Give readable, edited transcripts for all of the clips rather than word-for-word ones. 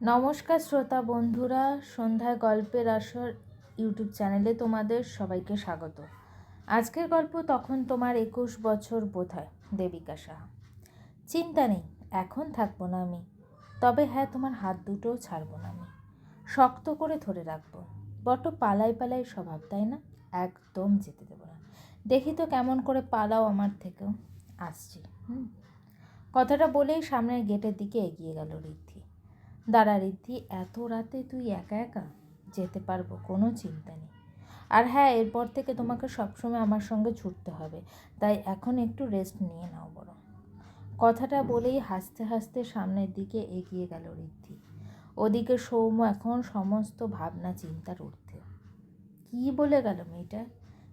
নমস্কার শ্রোতা বন্ধুরা, সন্ধ্যায় গল্পের আসর ইউটিউব চ্যানেলে তোমাদের সবাইকে স্বাগত। আজকের গল্প তখন তোমার 21 বছর বোধহয়, দেবিকা সাহা। চিন্তা নেই, এখন থাকবো না আমি, তবে হ্যাঁ, তোমার হাত দুটোও ছাড়বো না আমি, শক্ত করে ধরে রাখবো। বড্ড পালাই পালাই স্বভাব, তাই না? একদম যেতে দেবো না। দেখি তো কেমন করে পালাও আমার থেকেও। আসছি। কথাটা বলেই সামনের গেটের দিকে এগিয়ে গেল ঋদ্ধি। দাঁড়া ঋদ্ধি, এত রাতে তুই একা একা? যেতে পারবো, কোনো চিন্তা নেই। আর হ্যাঁ, এরপর থেকে তোমাকে সবসময় আমার সঙ্গে ছুটতে হবে, তাই এখন একটু রেস্ট নিয়ে নাও বরং। কথাটা বলেই হাসতে হাসতে সামনের দিকে এগিয়ে গেল ঋদ্ধি। ওদিকে সৌম্য এখন সমস্ত ভাবনা চিন্তার ঊর্ধ্বে। কী বলে গেল মেয়েটা?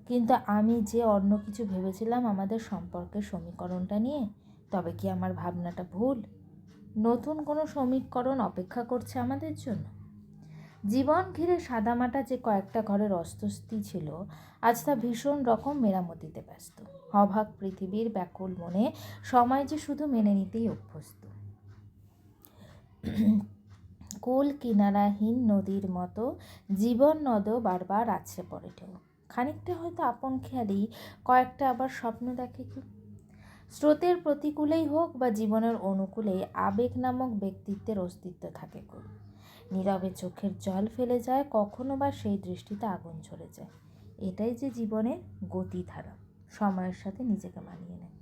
কিন্তু আমি যে অন্য কিছু ভেবেছিলাম আমাদের সম্পর্কের সমীকরণটা নিয়ে, তবে কি আমার ভাবনাটা ভুল? নতুন কোনো সমীকরণ অপেক্ষা করছে আমাদের জন্য? জীবন ঘিরে সাদামাটা যে কয়েকটা ঘরের অস্বস্তি ছিল, আজ তা ভীষণ রকম মেরামতিতে ব্যস্ত। অভাগ পৃথিবীর ব্যাকুল মনে সময় যে শুধু মেনে নিতেই অভ্যস্ত। কুল কিনারাহীন নদীর মতো জীবন নদও বারবার আছড়ে পড়ে ঢেউ। খানিকটা হয়তো আপন খেয়ালি, কয়েকটা আবার স্বপ্ন দেখে কি। স্রোতের প্রতিকূলেই হোক বা জীবনের অনুকূলেই আবেগ নামক ব্যক্তিত্বের অস্তিত্ব থাকে খুব। নীরবে চোখের জল ফেলে যায়, কখনো বা সেই দৃষ্টিতে আগুন ঝরে যায়। এটাই যে জীবনের গতিধারা, সময়ের সাথে নিজেকে মানিয়ে নেয়।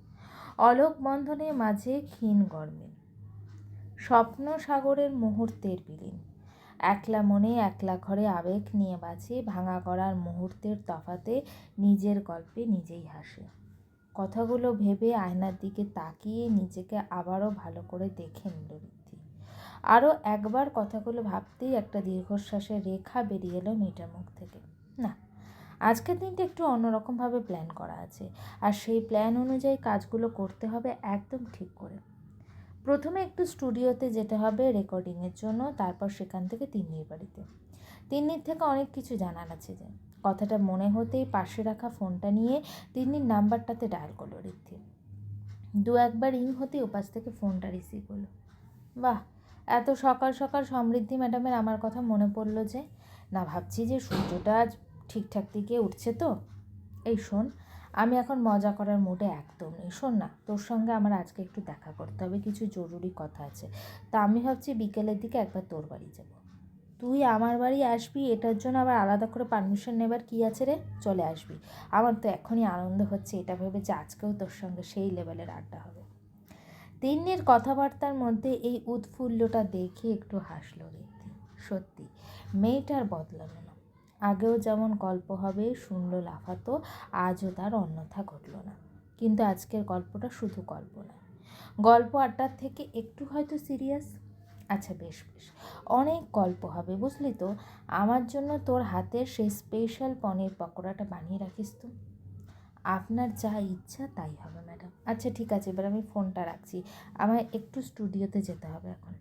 অলোক বন্ধনের মাঝে ক্ষীণ গরমিল, স্বপ্ন সাগরের মুহূর্তের বিলীন। একলা মনে একলা ঘরে আবেগ নিয়ে বাঁচে, ভাঙা গড়ার মুহূর্তের তফাতে নিজের গল্পে নিজেই হাসে। কথাগুলো ভেবে আয়নার দিকে তাকিয়ে নিজেকে আবারও ভালো করে দেখে নিল ঋদ্ধি। আরও একবার কথাগুলো ভাবতেই একটা দীর্ঘশ্বাসের রেখা বেরিয়ে এলো মেয়েটার মুখ থেকে। না, আজকের দিনটা একটু অন্যরকমভাবে প্ল্যান করা আছে, আর সেই প্ল্যান অনুযায়ী কাজগুলো করতে হবে একদম ঠিক করে। প্রথমে একটু স্টুডিওতে যেতে হবে রেকর্ডিংয়ের জন্য, তারপর সেখান থেকে তিন্নির বাড়িতে। তিন্নির থেকে অনেক কিছু জানার আছে যে। কথাটা মনে হতেই পাশে রাখা ফোনটা নিয়ে তিন্নির নাম্বারটাতে ডায়াল করলো ঋদ্ধি। দু একবার রিং হতেই ওপাশ থেকে ফোনটা রিসিভ হলো। বাহ, এত সকাল সকাল সমৃদ্ধি ম্যাডামের আমার কথা মনে পড়লো যে। না, ভাবছি যে সূর্যটা আজ ঠিকঠাক দিকে উঠছে তো। এই শোন, আমি এখন মজা করার মুডে একদম নেই। শোন না, তোর সঙ্গে আমার আজকে একটু দেখা করতে হবে, কিছু জরুরি কথা আছে। তা আমি ভাবছি বিকেলের দিকে একবার তোর বাড়ি যাব। তুই আমার বাড়ি আসবি, এটার জন্য আবার আলাদা করে পারমিশন নেবার কী আছে রে? চলে আসবি। আমার তো এখনই আনন্দ হচ্ছে এটা ভেবে যে আজকেও তোর সঙ্গে সেই লেভেলের আড্ডা হবে। তিন্নির কথাবার্তার মধ্যে এই উৎফুল্লটা দেখে একটু হাসলো ঋদ্ধি। সত্যি, মেয়েটার বদলালো না। আগেও যেমন গল্প হবে শুনলো, লাফাতো, আজও তার অন্যথা ঘটল না। কিন্তু আজকের গল্পটা শুধু গল্প না, গল্প আড্ডার থেকে একটু হয়তো সিরিয়াস। আচ্ছা, বেশ বেশ, অনেক গল্প হবে বুঝলি তো। আমার জন্য তোর হাতের সেই স্পেশাল পনির পকোড়াটা বানিয়ে রাখিস তো। আপনার যা ইচ্ছা তাই হবে ম্যাডাম। আচ্ছা ঠিক আছে, এবার আমি ফোনটা রাখছি, আমায় একটু স্টুডিওতে যেতে হবে এখন।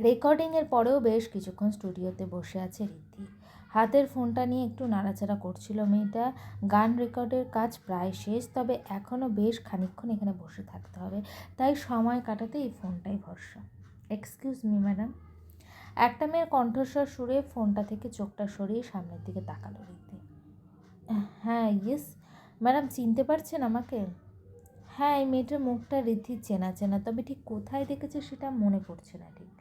রেকর্ডিংয়ের পরেও বেশ কিছুক্ষণ স্টুডিওতে বসে আছে ঋদ্ধি। হাতের ফোনটা নিয়ে একটু নাড়াচাড়া করছিল মেয়েটা। গান রেকর্ডের কাজ প্রায় শেষ, তবে এখনও বেশ খানিকক্ষণ এখানে বসে থাকতে হবে, তাই সময় কাটাতে এই ফোনটাই ভরসা। Excuse me madam. একটা মেয়ের কণ্ঠস্বর সুরে ফোনটা থেকে চোখটা সরিয়ে সামনের দিকে তাকালো ঋদ্ধি। হ্যাঁ, ইয়েস ম্যাডাম, চিনতে পারছেন আমাকে? হ্যাঁ, এই মেয়েটার মুখটা ঋদ্ধির চেনা চেনা, তবে ঠিক কোথায় দেখেছে সেটা মনে পড়ছে না ঠিক।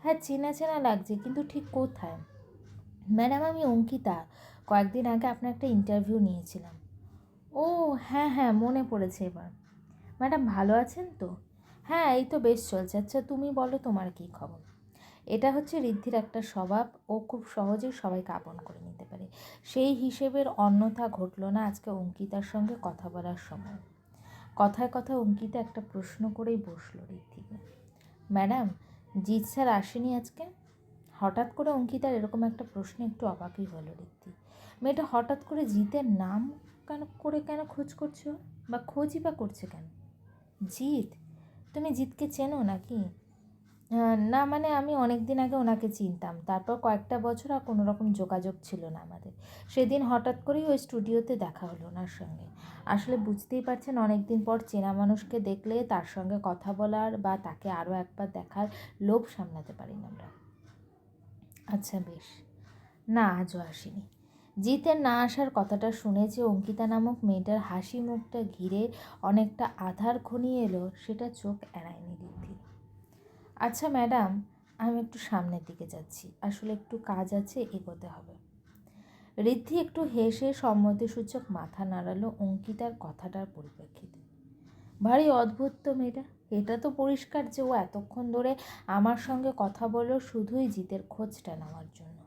হ্যাঁ, চেনা চেনা লাগছে, কিন্তু ঠিক কোথায়? ম্যাডাম, আমি অঙ্কিতা, কয়েকদিন আগে আপনার একটা ইন্টারভিউ নিয়েছিলাম। ও হ্যাঁ হ্যাঁ, মনে পড়েছে এবার। ম্যাডাম ভালো আছেন তো? হ্যাঁ, এই তো বেশ চলছে। আচ্ছা তুমি বলো, তোমার কী খবর? এটা হচ্ছে ঋদ্ধির একটা স্বভাব, ও খুব সহজেই সবাইকে আপন করে নিতে পারে। সেই হিসেবের অন্যথা ঘটল না আজকে অঙ্কিতার সঙ্গে কথা বলার সময়। কথায় কথায় অঙ্কিতা একটা প্রশ্ন করেই বসলো ঋদ্ধিকে। ম্যাডাম, জিৎ স্যার আসেনি আজকে? হঠাৎ করে অঙ্কিতার এরকম একটা প্রশ্নে একটু অবাকই হলো ঋদ্ধি। মেয়েটা হঠাৎ করে জিতের নাম কেন খোঁজ করছো, বা খোঁজই বা করছে কেন? জিৎ? তুমি জিতকে চেনো নাকি? না মানে আমি অনেক দিন আগে ওনাকে চিনতাম, তারপর কয়েকটা বছর আর কোনো রকম যোগাযোগ ছিল না আমাদের। সেদিন হঠাৎ করেই ওই স্টুডিওতে দেখা হলো ওনার সঙ্গে। আসলে বুঝতেই পারছেন, অনেক দিন পর চেনা মানুষকে দেখলে তার সঙ্গে কথা বলার বা তাকে আরও একবার দেখার লোভ সামলাতে পারি না আমরা। আচ্ছা বেশ। না, আজও আসেনি। জিতের না আসার কথাটা শুনে যে অঙ্কিতা নামক মেয়েটার হাসি মুখটা ঘিরে অনেকটা আধার ঘনিয়ে এলো, সেটা চোখ এড়ায়নি ঋদ্ধি। আচ্ছা ম্যাডাম, আমি একটু সামনের দিকে যাচ্ছি, আসলে একটু কাজ আছে, এগোতে হবে। ঋদ্ধি একটু হেসে সম্মতিসূচক মাথা নাড়ালো অঙ্কিতার কথাটার পরিপ্রেক্ষিতে। ভারী অদ্ভুত তো মেয়েটা। এটা তো পরিষ্কার যে ও এতক্ষণ ধরে আমার সঙ্গে কথা বলল শুধুই জিতের খোঁজটা নেওয়ার জন্য,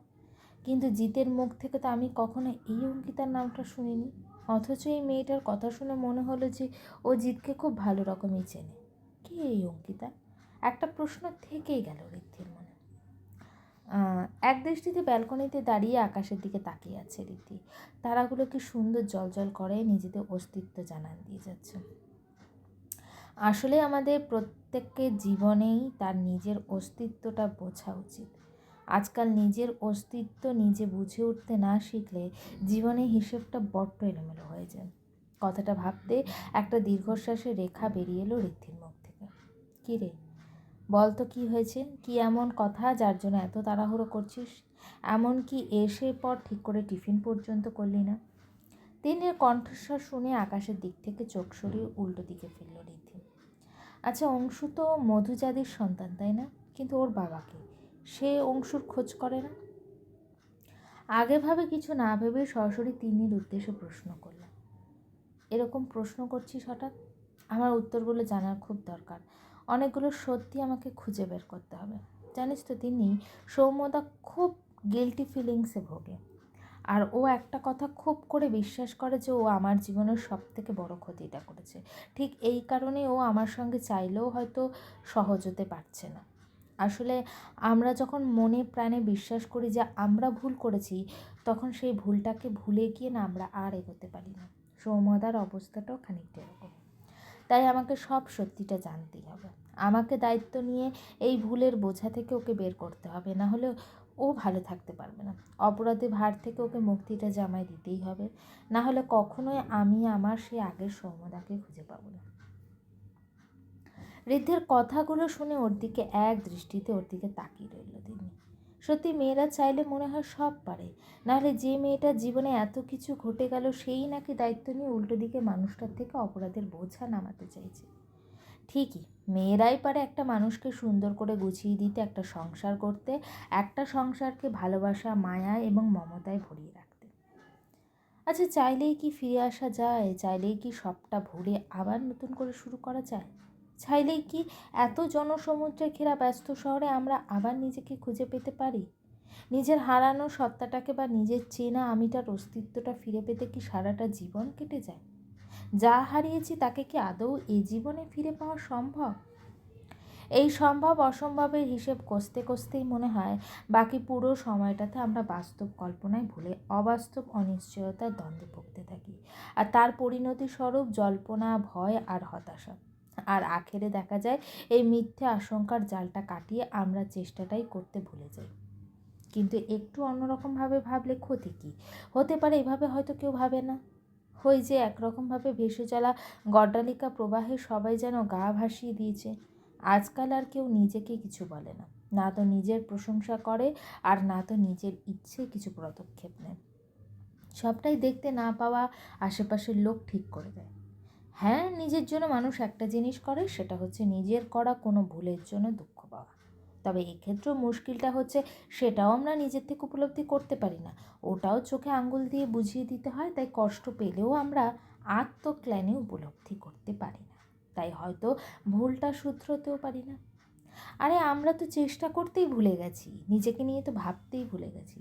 কিন্তু জিতের মুখ থেকে তো আমি কখনো এই অঙ্কিতার নামটা শুনিনি। অথচ এই মেয়েটার কথা শুনে মনে হলো যে ও জিতকে খুব ভালো রকমই চেনে। কে এই অঙ্কিতা? একটা প্রশ্ন থেকেই গেল ঋদ্ধির মনে। এক দৃষ্টিতে ব্যালকনিতে দাঁড়িয়ে আকাশের দিকে তাকিয়ে আছে ঋদ্ধি। তারাগুলো কি সুন্দর জ্বলজ্বল করে নিজেদের অস্তিত্ব জানান দিয়ে যাচ্ছে। আসলে আমাদের প্রত্যেকের জীবনেই তার নিজের অস্তিত্বটা বোঝা উচিত। আজকাল নিজের অস্তিত্ব নিজে বুঝে উঠতে না শিখলে জীবনে হিসেবটা বড্ড এলোমেলো হয়ে যায়। কথাটা ভাবতে একটা দীর্ঘশ্বাসের রেখা বেরিয়ে এলো ঋদ্ধির মুখ থেকে। কী রে, বল তো কী হয়েছে? কী এমন কথা যার জন্য এত তাড়াহুড়ো করছিস? এমন কি এসে পর ঠিক করে টিফিন পর্যন্ত করলি না? দিনের কণ্ঠস্বর শুনে আকাশের দিক থেকে চোখ সরিয়ে উল্টো দিকে ফিরল ঋদ্ধি। আচ্ছা, অংশু তো মধুজাদির সন্তান, তাই না? কিন্তু ওর বাবাকে সে অংশুর খোঁজ করে না? আগেভাবে কিছু না ভেবে সরাসরি তিন্নির উদ্দেশ্যে প্রশ্ন করল। এরকম প্রশ্ন করছিস হঠাৎ? আমার উত্তরগুলো জানার খুব দরকার। অনেকগুলো সত্যি আমাকে খুঁজে বের করতে হবে। জানিস তো তিন্নি, সৌম্যদা খুব গিল্টি ফিলিংসে ভোগে। আর ও একটা কথা খুব করে বিশ্বাস করে যে ও আমার জীবনের সবথেকে বড় ক্ষতিটা করেছে। ঠিক এই কারণে ও আমার সঙ্গে চাইলেও হয়তো সহজ হতে পারছে না। আসলে আমরা যখন মনে প্রাণে বিশ্বাস করি যে আমরা ভুল করেছি, তখন সেই ভুলটাকে ভুলে গিয়ে না আমরা আর এগোতে পারি না। সৌম্যদার অবস্থাটাও খানিকটা এরকম। তাই আমাকে সব সত্যিটা জানতেই হবে। আমাকে দায়িত্ব নিয়ে এই ভুলের বোঝা থেকে ওকে বের করতে হবে, না হলে ও ভালো থাকতে পারবে না। অপরাধী ভার থেকে ওকে মুক্তিটা জামাই দিতেই হবে, না হলে কখনোই আমি আমার সেই আগের সৌম্যদাকে খুঁজে পাবো না। ঋদ্ধের কথাগুলো শুনে ওর দিকে এক দৃষ্টিতে ওর দিকে তাকিয়ে রইল তিনি। সত্যি মেয়েরা চাইলে মনে হয় সব পারে, নাহলে যে মেয়েটার জীবনে এত কিছু ঘটে গেল সেই নাকি দায়িত্ব নিয়ে উল্টো দিকে মানুষটার থেকে অপরাধের বোঝা নামাতে চাইছে। ঠিকই, মেয়েরাই পারে একটা মানুষকে সুন্দর করে গুছিয়ে দিতে, একটা সংসার করতে, একটা সংসারকে ভালোবাসা, মায়া এবং মমতায় ভরিয়ে রাখতে। আচ্ছা, চাইলেই কি ফিরে আসা যায়? চাইলেই কি সবটা ভুলে আবার নতুন করে শুরু করা যায়? চাইলেই কি এত জনসমুদ্রে ঘেরা ব্যস্ত শহরে আমরা আবার নিজেকে খুঁজে পেতে পারি? নিজের হারানো সত্তাটাকে বা নিজের চেনা আমিটার অস্তিত্বটা ফিরে পেতে কি সারাটা জীবন কেটে যায়? যা হারিয়েছি তাকে কি আদৌ এই জীবনে ফিরে পাওয়া সম্ভব? এই সম্ভব অসম্ভবের হিসেব কষতে কষতেই মনে হয় বাকি পুরো সময়টাতে আমরা বাস্তব কল্পনায় ভুলে অবাস্তব অনিশ্চয়তার দ্বন্দ্বে ভুগতে থাকি, আর তার পরিণতি স্বরূপ জল্পনা, ভয় আর হতাশা। আর আখেরে দেখা যায় এই মিথ্যে আশঙ্কার জালটা কাটিয়ে আমরা চেষ্টাটাই করতে ভুলে যাই। কিন্তু একটু অন্যরকমভাবে ভাবলে ক্ষতি কী? হতে পারে এভাবে হয়তো কেউ ভাবে না। ওই যে একরকমভাবে ভেসে চলা গড্ডালিকা প্রবাহে সবাই যেন গা ভাসিয়ে দিয়েছে। আজকাল আর কেউ নিজেকে কিছু বলে না, না তো নিজের প্রশংসা করে আর না তো নিজের ইচ্ছে কিছু পদক্ষেপ নেয়। সবটাই দেখতে না পাওয়া আশেপাশের লোক ঠিক করে দেয়। হ্যাঁ, নিজের জন্য মানুষ একটা জিনিস করে, সেটা হচ্ছে নিজের করা কোনো ভুলের জন্য দুঃখ পাওয়া। তবে এক্ষেত্রেও মুশকিলটা হচ্ছে সেটাও আমরা নিজের থেকে উপলব্ধি করতে পারি না, ওটাও চোখে আঙ্গুল দিয়ে বুঝিয়ে দিতে হয়। তাই কষ্ট পেলেও আমরা আত্মগ্লানি উপলব্ধি করতে পারি না, তাই হয়তো ভুলটা শুধরোতেও পারি না। আরে আমরা তো চেষ্টা করতেই ভুলে গেছি, নিজেকে নিয়ে তো ভাবতেই ভুলে গেছি,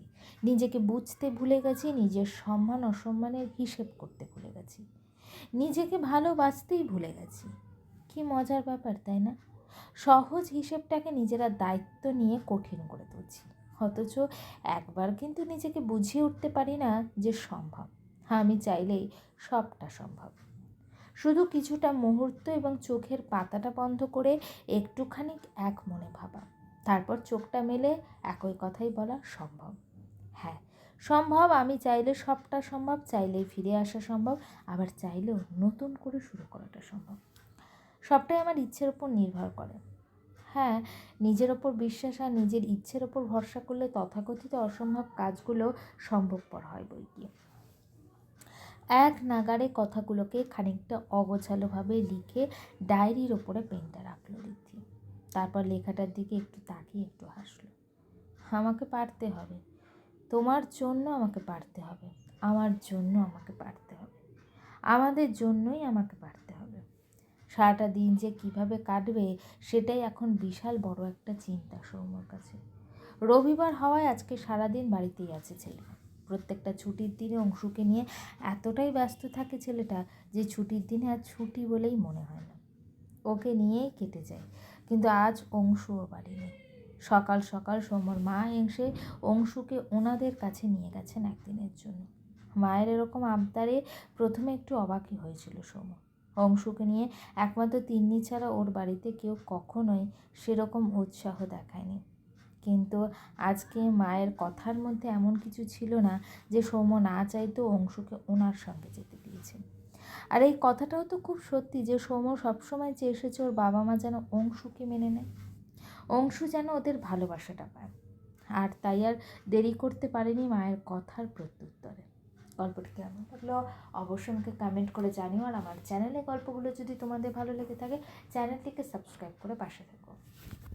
নিজেকে বুঝতে ভুলে গেছি, নিজের সম্মান অসম্মানের হিসেব করতে ভুলে গেছি, নিজেকে ভালোবাসতেই ভুলে গেছি। কি মজার ব্যাপার, তাই না? সহজ হিসেবটাকে নিজেরা দায়িত্ব নিয়ে কঠিন করে তুলছি, অথচ একবার কিন্তু নিজেকে বুঝিয়ে উঠতে পারি না যে সম্ভব। আমি চাইলেই সবটা সম্ভব। শুধু কিছুটা মুহূর্ত এবং চোখের পাতাটা বন্ধ করে একটুখানি এক মনে ভাবা, তারপর চোখটা মেলে একই কথাই বলা সম্ভব। হ্যাঁ সম্ভব, আমি চাইলে সবটা সম্ভব, চাইলেই ফিরে আসা সম্ভব, আবার চাইলেও নতুন করে শুরু করাটা সম্ভব। সবটাই আমার ইচ্ছের ওপর নির্ভর করে। হ্যাঁ, নিজের ওপর বিশ্বাস আর নিজের ইচ্ছের ওপর ভরসা করলে তথাকথিত অসম্ভব কাজগুলো সম্ভবপর হয় বইকি। এক নাগাড়ে কথাগুলোকে খানিকটা অগোছালোভাবে লিখে ডায়েরির ওপরে পেনটা রাখলো ঋদ্ধি। তারপর লেখাটার দিকে একটু তাকিয়ে একটু হাসলো। আমাকে পারতে হবে, তোমার জন্য আমাকে পারতে হবে, আমার জন্য আমাকে পারতে হবে, আমাদের জন্যই আমাকে পারতে হবে। সারাটা দিন যে কিভাবে কাটবে সেটাই এখন বিশাল বড় একটা চিন্তা সৌম্যর কাছে। রবিবার হওয়ায় আজকে সারাদিন বাড়িতেই আছে ছেলে। প্রত্যেকটা ছুটির দিনে অংশুকে নিয়ে এতটাই ব্যস্ত থাকে ছেলেটা যে ছুটির দিনে আজ ছুটি বলেই মনে হয় না, ওকে নিয়েই কেটে যায়। কিন্তু আজ অংশুও বাড়ি নেই। সকাল সকাল সৌম্যর মা এসে অংশুকে ওনাদের কাছে নিয়ে গেছেন একদিনের জন্য। মায়ের এরকম আবদারে প্রথমে একটু অবাকই হয়েছিল সৌম্য। অংশুকে নিয়ে একমাত্র তিন্নি ছাড়া ওর বাড়িতে কেউ কখনোই সেরকম উৎসাহ দেখায়নি। কিন্তু আজকে মায়ের কথার মধ্যে এমন কিছু ছিল না যে সৌম্য না চাইতেও অংশুকে ওনার সঙ্গে যেতে দিয়েছে। আর এই কথাটাও তো খুব সত্যি যে সৌম্য সবসময় চেয়ে এসেছে ওর বাবা মা যেন অংশুকে মেনে নেয়, অংশু যেন ওদের ভালোবাসাটা পায়। আর তাই আর দেরি করতে পারেনি মায়ের কথার প্রত্যুত্তরে। গল্পটি কেমন লাগলো অবশ্যই আমাকে কমেন্ট করে জানিও। আর আমার চ্যানেলে গল্পগুলো যদি তোমাদের ভালো লেগে থাকে চ্যানেলটিকে সাবস্ক্রাইব করে পাশে থেকো।